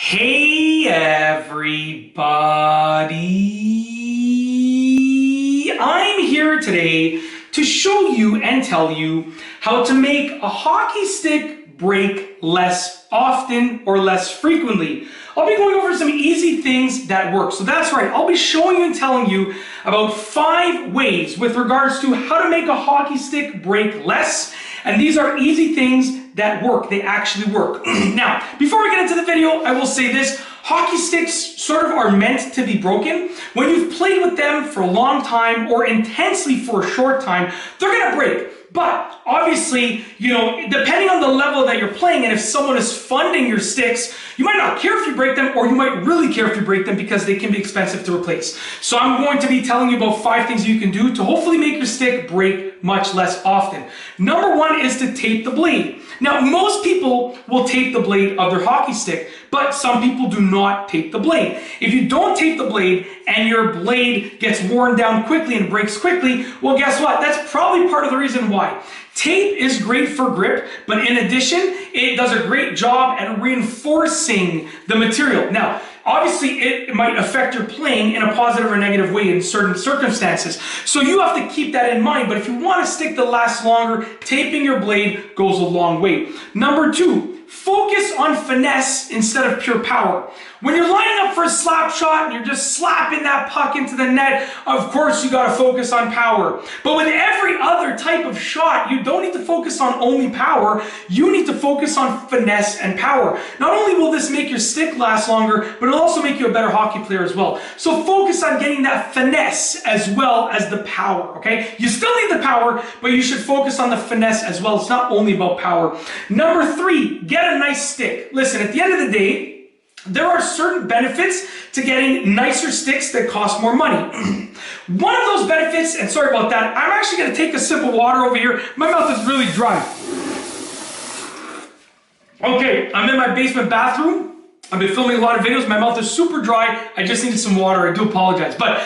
Hey everybody! I'm here today to show you and tell you how to make a hockey stick break less often or less frequently. I'll be going over some easy things that work. So that's right, I'll be showing you and telling you about 5 ways with regards to how to make a hockey stick break less. And these are easy things that work. They actually work. Now, before we get into the video, I will say this. Hockey sticks sort of are meant to be broken. When you've played with them for a long time or intensely for a short time, they're gonna break. But obviously, depending on the level that you're playing and if someone is funding your sticks, you might not care if you break them, or you might really care if you break them because they can be expensive to replace. So I'm going to be telling you about 5 things you can do to hopefully make your stick break much less often. Number 1 is to tape the blade. Now, most people will tape the blade of their hockey stick, but some people do not tape the blade. If you don't tape the blade and your blade gets worn down quickly and breaks quickly, well, guess what? That's probably part of the reason why. Tape is great for grip, but in addition, it does a great job at reinforcing the material. Now, obviously, it might affect your playing in a positive or negative way in certain circumstances. So you have to keep that in mind, but if you want a stick to last longer, taping your blade goes a long way. Number 2, focus on finesse instead of pure power. When you're lining up for a slap shot and you're just slapping that puck into the net, of course you gotta focus on power. But with every other type of shot, you don't need to focus on only power, you need to focus on finesse and power. Not only will this make your stick last longer, but it'll also make you a better hockey player as well. So focus on getting that finesse as well as the power, okay? You still need the power, but you should focus on the finesse as well. It's not only about power. Number 3, get a nice stick. Listen, at the end of the day, there are certain benefits to getting nicer sticks that cost more money. One of those benefits, and sorry about that, I'm actually going to take a sip of water over here. My mouth is really dry. Okay, I'm in my basement bathroom. I've been filming a lot of videos. My mouth is super dry. I just needed some water. I do apologize. But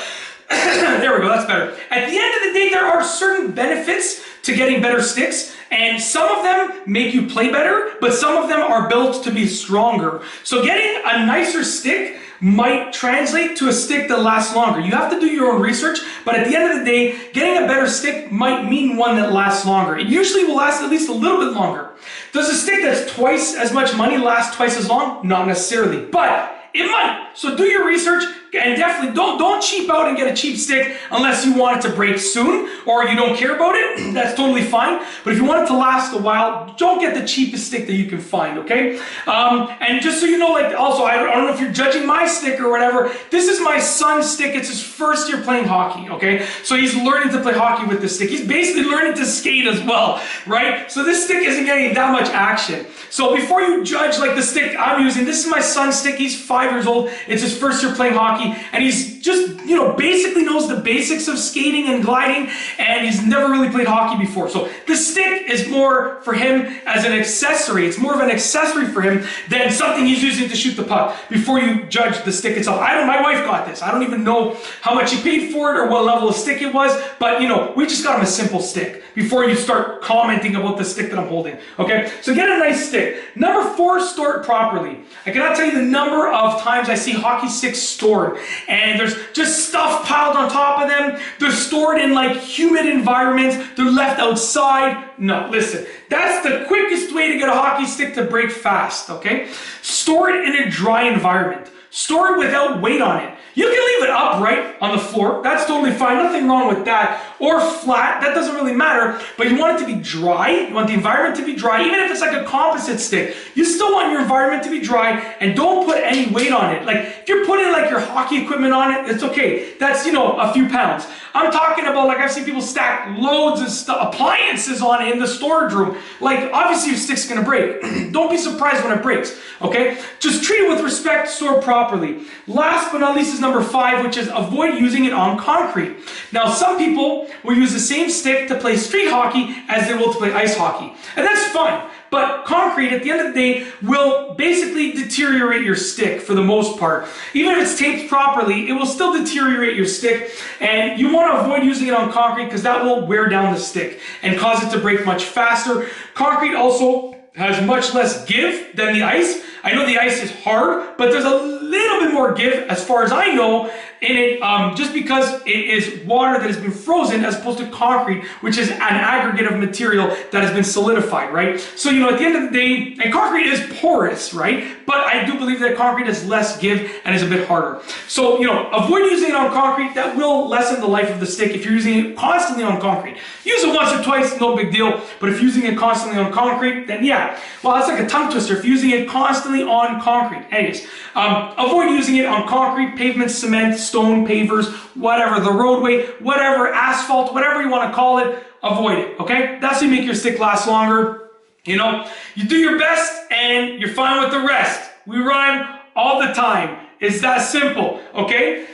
there we go, that's better. At the end of the day, there are certain benefits to getting better sticks, and some of them make you play better, but some of them are built to be stronger. So getting a nicer stick might translate to a stick that lasts longer. You have to do your own research, but at the end of the day, getting a better stick might mean one that lasts longer. It usually will last at least a little bit longer. Does a stick that's twice as much money last twice as long? Not necessarily, but it might. So do your research, and definitely don't cheap out and get a cheap stick unless you want it to break soon or you don't care about it. That's totally fine. But if you want it to last a while, don't get the cheapest stick that you can find, okay? And just so you know, like, also, I don't know if you're judging my stick or whatever, this is my son's stick. It's his first year playing hockey, okay? So he's learning to play hockey with this stick. He's basically learning to skate as well, right? So this stick isn't getting that much action. So before you judge like the stick I'm using, this is my son's stick. He's 5 years old. It's his first year playing hockey, and he's just, basically knows the basics of skating and gliding, and he's never really played hockey before. So the stick is more for him as an accessory. It's more of an accessory for him than something he's using to shoot the puck before you judge the stick itself. My wife got this. I don't even know how much he paid for it or what level of stick it was, but we just got him a simple stick before you start commenting about the stick that I'm holding, okay? So get a nice stick. Number 4, store it properly. I cannot tell you the number of times I see hockey sticks stored, and there's just stuff piled on top of them. They're stored in like humid environments. They're left outside. No, listen, that's the quickest way to get a hockey stick to break fast, okay? Store it in a dry environment. Store it without weight on it. You can leave it upright on the floor. That's totally fine. Nothing wrong with that. Or flat. That doesn't really matter. But you want it to be dry. You want the environment to be dry. Even if it's like a composite stick, you still want your environment to be dry, and don't put any weight on it. Like if you're putting like your hockey equipment on it, it's okay. That's, a few pounds. I'm talking about, like, I've seen people stack loads of appliances on it in the storage room. Like, obviously your stick's gonna break. Don't be surprised when it breaks, okay? Just treat it with respect, store it properly. Last but not least is number 5, which is avoid using it on concrete. Now, some people will use the same stick to play street hockey as they will to play ice hockey. And that's fine. But concrete, at the end of the day, will basically deteriorate your stick for the most part. Even if it's taped properly, it will still deteriorate your stick, and you want to avoid using it on concrete because that will wear down the stick and cause it to break much faster. Concrete also has much less give than the ice. I know the ice is hard, but there's a little bit more give, as far as I know, in it, just because it is water that has been frozen as opposed to concrete, which is an aggregate of material that has been solidified, right? So, you know, at the end of the day, and concrete is porous, right? But I do believe that concrete has less give and is a bit harder. So, you know, avoid using it on concrete. That will lessen the life of the stick if you're using it constantly on concrete. Use it once or twice, no big deal. But if you're using it constantly on concrete, then yeah. Well, that's like a tongue twister. If you're using it constantly on concrete. Anyways, avoid using it on concrete, pavement, cement, stone, pavers, whatever, the roadway, whatever, asphalt, whatever you want to call it, avoid it, okay? That's how you make your stick last longer. You know, you do your best and you're fine with the rest. We rhyme all the time. It's that simple, okay?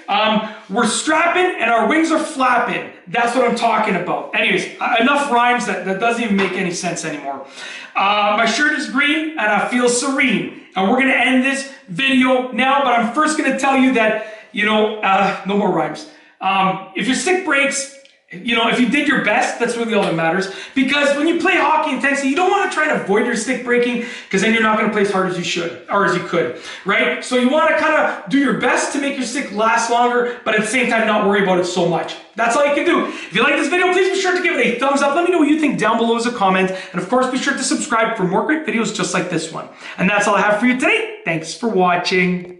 We're strapping and our wings are flapping. That's what I'm talking about. Anyways, enough rhymes that doesn't even make any sense anymore. My shirt is green and I feel serene. And we're gonna end this video now, but I'm first gonna tell you that, you know, no more rhymes. If your stick breaks, you know, if you did your best, that's really all that matters. Because when you play hockey intensely, you don't want to try to avoid your stick breaking, because then you're not going to play as hard as you should, or as you could, right? So you want to kind of do your best to make your stick last longer, but at the same time not worry about it so much. That's all you can do. If you like this video, please be sure to give it a thumbs up. Let me know what you think down below as a comment. And of course, be sure to subscribe for more great videos just like this one. And that's all I have for you today. Thanks for watching.